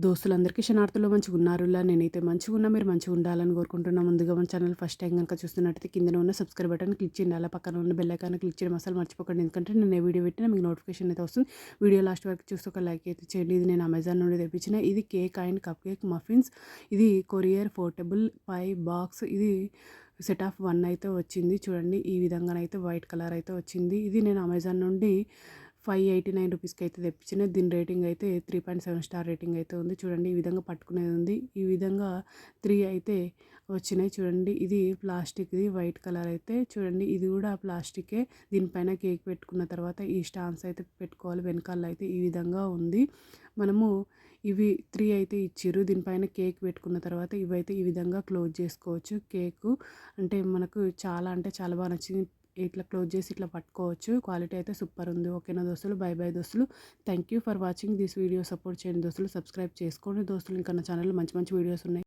దోస్తులందరికీ క్షణార్థులు మంచిగున్నారులా నేనైతే మంచిగున్నా. మీరు మంచిగా ఉండాలని కోరుకుంటున్నా. ముందుగా మన ఛానల్ ఫస్ట్ టైం కనుక చూస్తున్నట్టయితే కిందన ఉన్న సబ్స్క్రైబ్ బటన్ క్లిక్ చేయండి. అలా పక్కన ఉన్న బెల్ ఐకాన్ క్లిక్ చేయడం అసలు మర్చిపోకండి. ఎందుకంటే నేను ఏ వీడియో పెట్టినా మీకు నోటిఫికేషన్ అయితే వస్తుంది. వీడియో లాస్ట్ వరకు చూసి ఒక లైక్ అయితే చేయండి. ఇది నేను అమెజాన్ నుండి తెప్పించిన ఇది cake and cup cake muffins. ఇది కొరియర్ పోర్టబుల్ పై బాక్స్. ఇది సెట్ ఆఫ్ 1 అయితే వచ్చింది. చూడండి ఈ విధంగానైతే వైట్ కలర్ అయితే వచ్చింది. ఇది నేను అమెజాన్ నుండి 589 రూపీస్కి అయితే తెప్పించిన. దీని రేటింగ్ అయితే 3.7 స్టార్ రేటింగ్ అయితే ఉంది. చూడండి ఈ విధంగా పట్టుకునేది ఉంది. ఈ విధంగా 3 అయితే వచ్చినాయి. చూడండి ఇది ప్లాస్టిక్ది వైట్ కలర్ అయితే చూడండి ఇది కూడా ప్లాస్టికే. దీనిపైన కేక్ పెట్టుకున్న తర్వాత ఈ స్టాండ్స్ అయితే పెట్టుకోవాలి. వెనకాల అయితే ఈ విధంగా ఉంది. మనము ఇవి 3 అయితే ఇచ్చిర్రు. దీనిపైన కేక్ పెట్టుకున్న తర్వాత ఇవైతే ఈ విధంగా క్లోజ్ చేసుకోవచ్చు. కేకు అంటే మనకు చాలా అంటే చాలా బాగా నచ్చింది. ఇట్లా క్లోజ్ చేసి ఇట్లా పట్టుకోవచ్చు. క్వాలిటీ అయితే సూపర్ ఉంది. ఓకేనా దోస్తులు, బై బై దోస్తులు. Thank you for watching this video. Support చేయండి దోస్తులు, సబ్స్క్రైబ్ చేసుకోండి దోస్తులు. ఇంకా నా ఛానల్లో మంచి మంచి వీడియోస్ ఉన్నాయి.